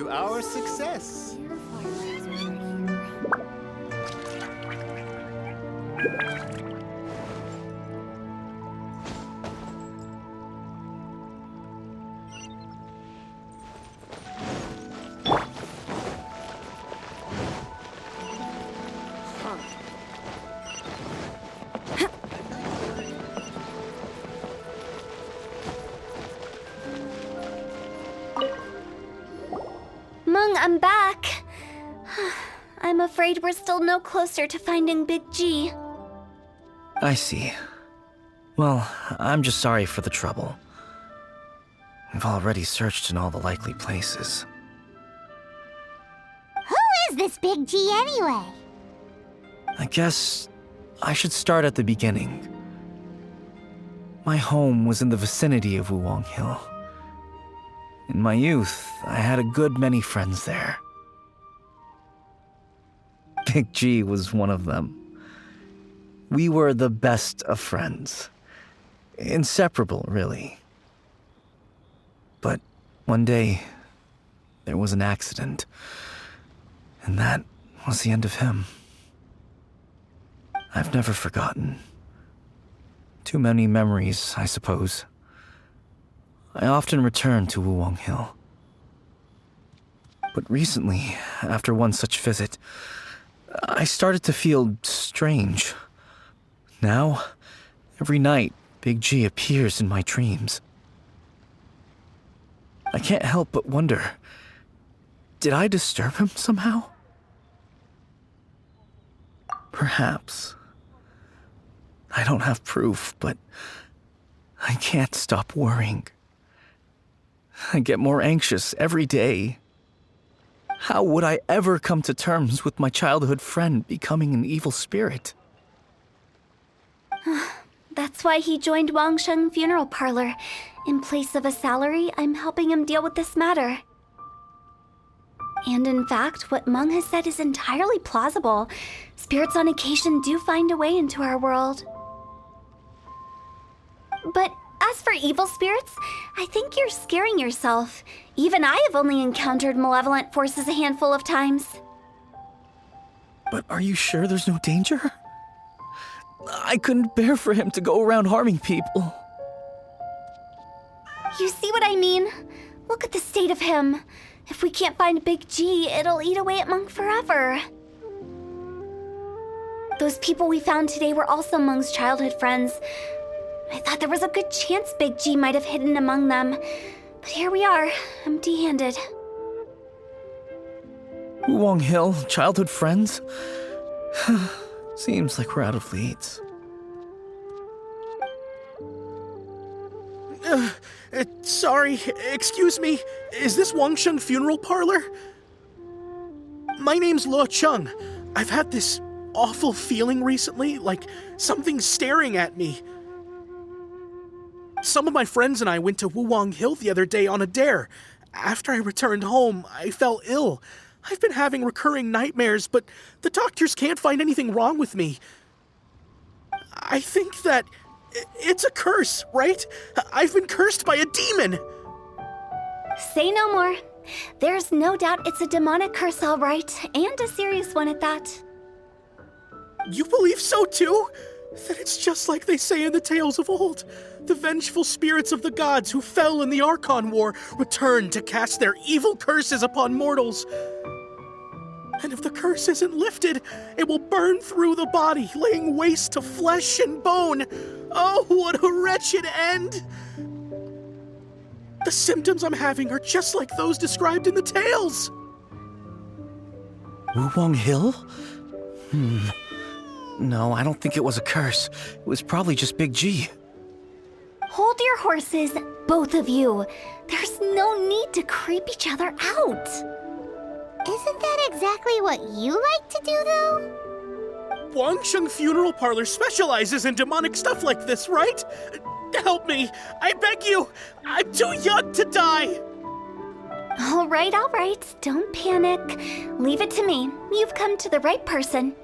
to our success. I'm back. I'm afraid we're still no closer to finding Big G. I see. Well, I'm just sorry for the trouble. We've already searched in all the likely places. Who is this Big G anyway? I guess I should start at the beginning. My home was in the vicinity of Wuwang Hill. In my youth, I had a good many friends there. Big G was one of them. We were the best of friends. Inseparable, really. But one day, there was an accident. And that was the end of him. I've never forgotten. Too many memories, I suppose. I often return to Wuwang Hill. But recently, after one such visit, I started to feel strange. Now, every night, Big G appears in my dreams. I can't help but wonder, did I disturb him somehow? Perhaps. I don't have proof, but I can't stop worrying. I get more anxious every day. How would I ever come to terms with my childhood friend becoming an evil spirit? That's why he joined Wangsheng Funeral Parlor. In place of a salary, I'm helping him deal with this matter. And in fact, what Meng has said is entirely plausible. Spirits on occasion do find a way into our world. But as for evil spirits, I think you're scaring yourself. Even I have only encountered malevolent forces a handful of times. But are you sure there's no danger? I couldn't bear for him to go around harming people. You see what I mean? Look at the state of him. If we can't find Big G, it'll eat away at Monk forever. Those people we found today were also Meng's childhood friends. I thought there was a good chance Big G might have hidden among them. But here we are, empty-handed. Wuwang Hill, childhood friends? Seems like we're out of leads. Sorry, excuse me. Is this Wangsheng Funeral Parlor? My name's Luo Chung. I've had this awful feeling recently, like something's staring at me. Some of my friends and I went to Wuwang Hill the other day on a dare. After I returned home, I fell ill. I've been having recurring nightmares, but the doctors can't find anything wrong with me. I think that it's a curse, right? I've been cursed by a demon. Say no more. There's no doubt it's a demonic curse, all right, and a serious one at that. You believe so too? That it's just like they say in the tales of old. The vengeful spirits of the gods who fell in the Archon War return to cast their evil curses upon mortals. And if the curse isn't lifted, it will burn through the body, laying waste to flesh and bone. Oh, what a wretched end! The symptoms I'm having are just like those described in the tales. Wuwang Hill? No, I don't think it was a curse. It was probably just Big G. Hold your horses, both of you. There's no need to creep each other out. Isn't that exactly what you like to do, though? Wangsheng Funeral Parlor specializes in demonic stuff like this, right? Help me, I beg you. I'm too young to die. All right, don't panic. Leave it to me. You've come to the right person.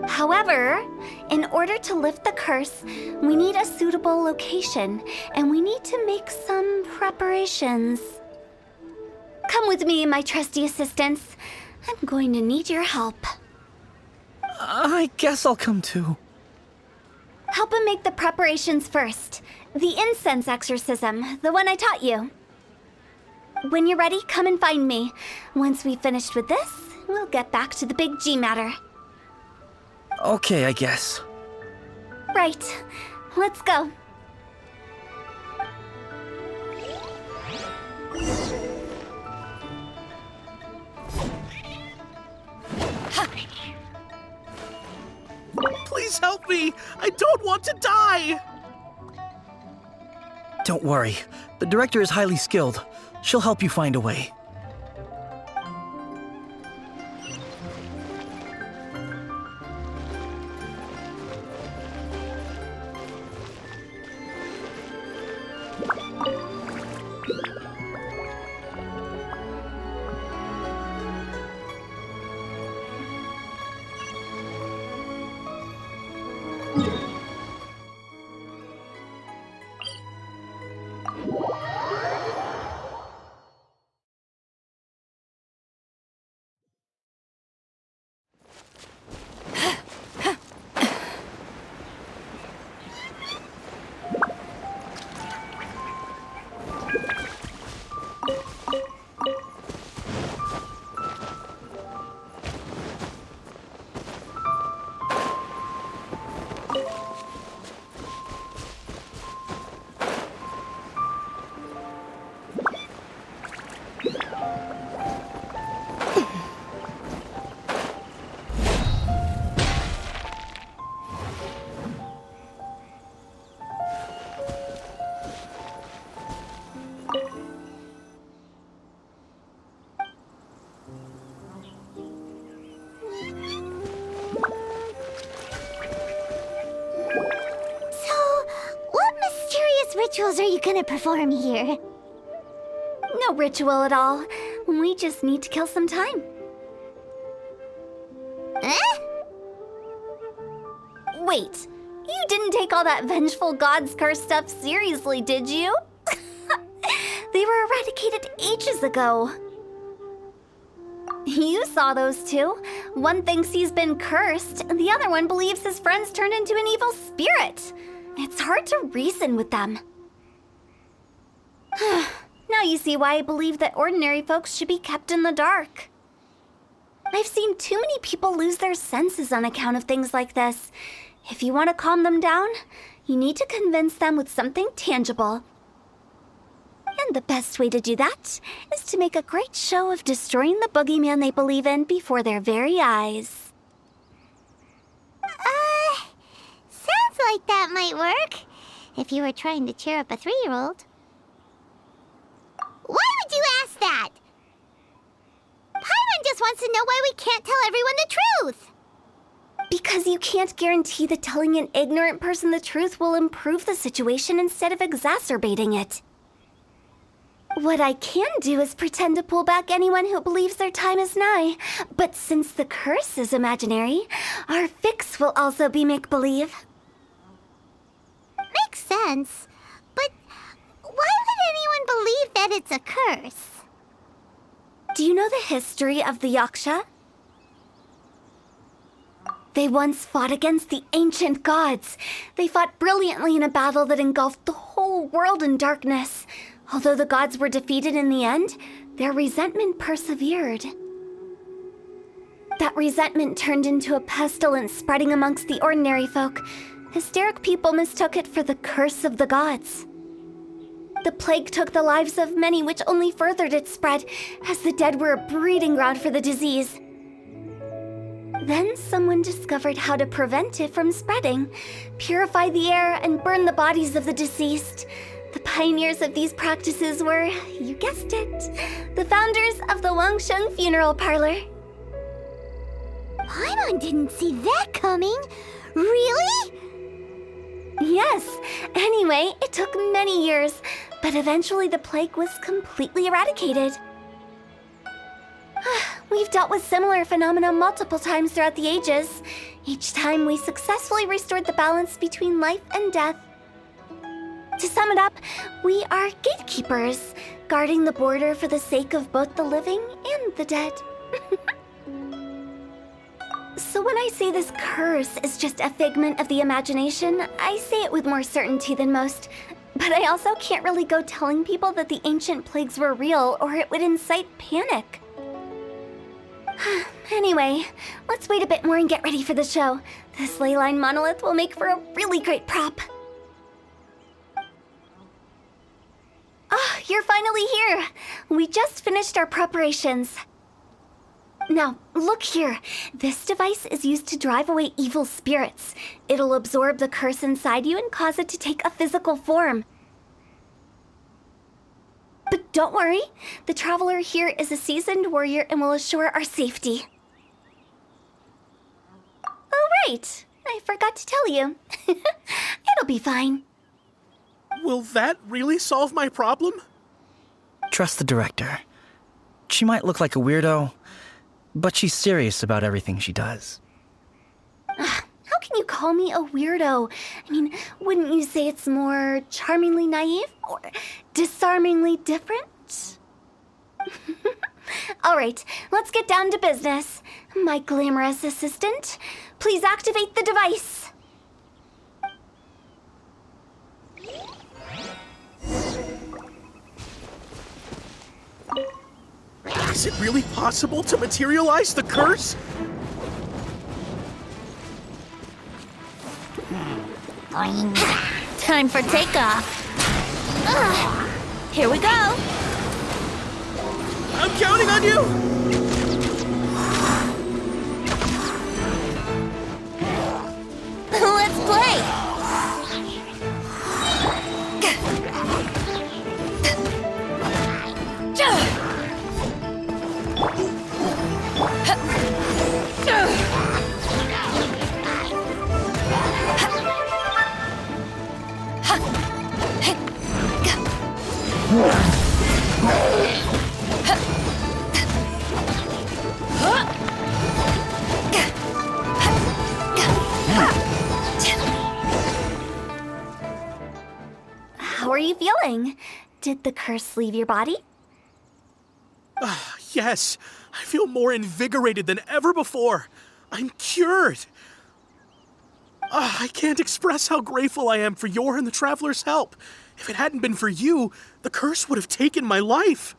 However, in order to lift the curse, we need a suitable location, and we need to make some preparations. Come with me, my trusty assistants. I'm going to need your help. I guess I'll come too. Help him make the preparations first. The incense exorcism, the one I taught you. When you're ready, come and find me. Once we've finished with this, we'll get back to the big G matter. Okay, I guess. Right. Let's go. Please help me! I don't want to die! Don't worry. The director is highly skilled. She'll help you find a way. Rituals are you gonna perform here? No ritual at all. We just need to kill some time. Eh? Wait, you didn't take all that vengeful god's curse stuff seriously, did you? They were eradicated ages ago. You saw those two. One thinks he's been cursed, and the other one believes his friends turned into an evil spirit. It's hard to reason with them. Now you see why I believe that ordinary folks should be kept in the dark. I've seen too many people lose their senses on account of things like this. If you want to calm them down, you need to convince them with something tangible. And the best way to do that is to make a great show of destroying the boogeyman they believe in before their very eyes. Sounds like that might work. If you were trying to cheer up a 3-year-old. Why would you ask that? Paimon just wants to know why we can't tell everyone the truth. Because you can't guarantee that telling an ignorant person the truth will improve the situation instead of exacerbating it. What I can do is pretend to pull back anyone who believes their time is nigh. But since the curse is imaginary, our fix will also be make-believe. Makes sense. But why would anyone believe that it's a curse? Do you know the history of the Yaksha? They once fought against the ancient gods. They fought brilliantly in a battle that engulfed the whole world in darkness. Although the gods were defeated in the end, their resentment persevered. That resentment turned into a pestilence spreading amongst the ordinary folk. Hysteric people mistook it for the curse of the gods. The plague took the lives of many, which only furthered its spread, as the dead were a breeding ground for the disease. Then someone discovered how to prevent it from spreading, purify the air, and burn the bodies of the deceased. The pioneers of these practices were, you guessed it, the founders of the Wangsheng Funeral Parlor. Paimon didn't see that coming. Really? Yes. Anyway, it took many years, but eventually the plague was completely eradicated. We've dealt with similar phenomena multiple times throughout the ages. Each time we successfully restored the balance between life and death. To sum it up, we are gatekeepers, guarding the border for the sake of both the living and the dead. So when I say this curse is just a figment of the imagination, I say it with more certainty than most. But I also can't really go telling people that the ancient plagues were real, or it would incite panic. Anyway, let's wait a bit more and get ready for the show. This leyline monolith will make for a really great prop. Oh, you're finally here! We just finished our preparations. Now, look here. This device is used to drive away evil spirits. It'll absorb the curse inside you and cause it to take a physical form. But don't worry, the Traveler here is a seasoned warrior and will assure our safety. Oh, right. I forgot to tell you. It'll be fine. Will that really solve my problem? Trust the director. She might look like a weirdo, but she's serious about everything she does. How can you call me a weirdo? I mean, wouldn't you say it's more charmingly naive or disarmingly different? All right, let's get down to business. My glamorous assistant, please activate the device. Is it really possible to materialize the curse? Time for takeoff. Here we go. I'm counting on you! Let's play. How are you feeling? Did the curse leave your body? Yes, I feel more invigorated than ever before. I'm cured. I can't express how grateful I am for your and the Traveler's help. If it hadn't been for you, the curse would have taken my life.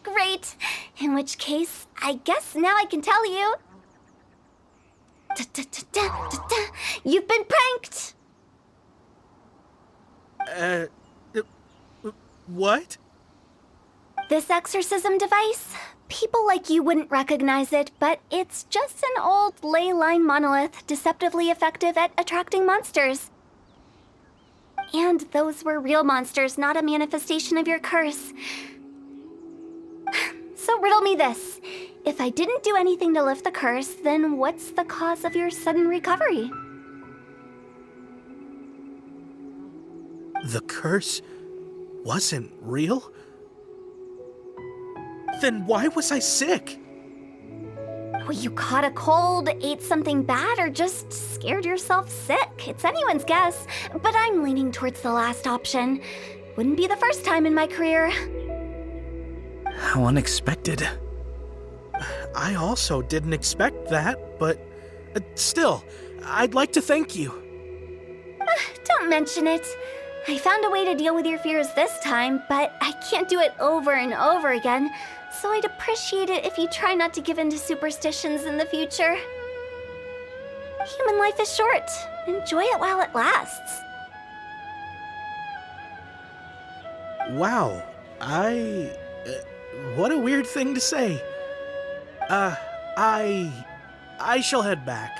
Great. In which case, I guess now I can tell you. You've been pranked! What? This exorcism device, people like you wouldn't recognize it, but it's just an old ley line monolith deceptively effective at attracting monsters. And those were real monsters, not a manifestation of your curse. So riddle me this. If I didn't do anything to lift the curse, then what's the cause of your sudden recovery? The curse wasn't real? Then why was I sick? Well, you caught a cold, ate something bad, or just scared yourself sick. It's anyone's guess, but I'm leaning towards the last option. Wouldn't be the first time in my career. How unexpected. I also didn't expect that, but still, I'd like to thank you. Don't mention it. I found a way to deal with your fears this time, but I can't do it over and over again, so I'd appreciate it if you try not to give in to superstitions in the future. Human life is short. Enjoy it while it lasts. Wow, what a weird thing to say. I shall head back.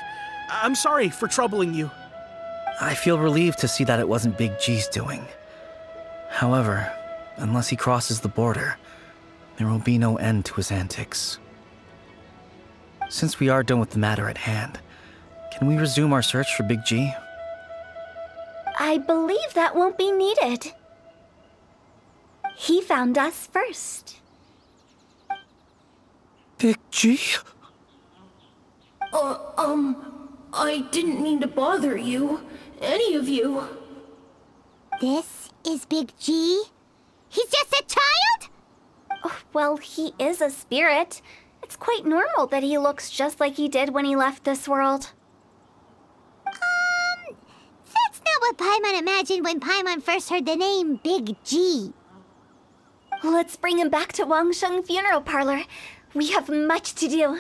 I'm sorry for troubling you. I feel relieved to see that it wasn't Big G's doing. However, unless he crosses the border, there will be no end to his antics. Since we are done with the matter at hand, can we resume our search for Big G? I believe that won't be needed. He found us first. Big G? I didn't mean to bother you. Any of you. This is Big G. He's just a child? Oh, well, he is a spirit. It's quite normal that he looks just like he did when he left this world. That's not what Paimon imagined when Paimon first heard the name Big G. Let's bring him back to Wangsheng Funeral Parlor. We have much to do.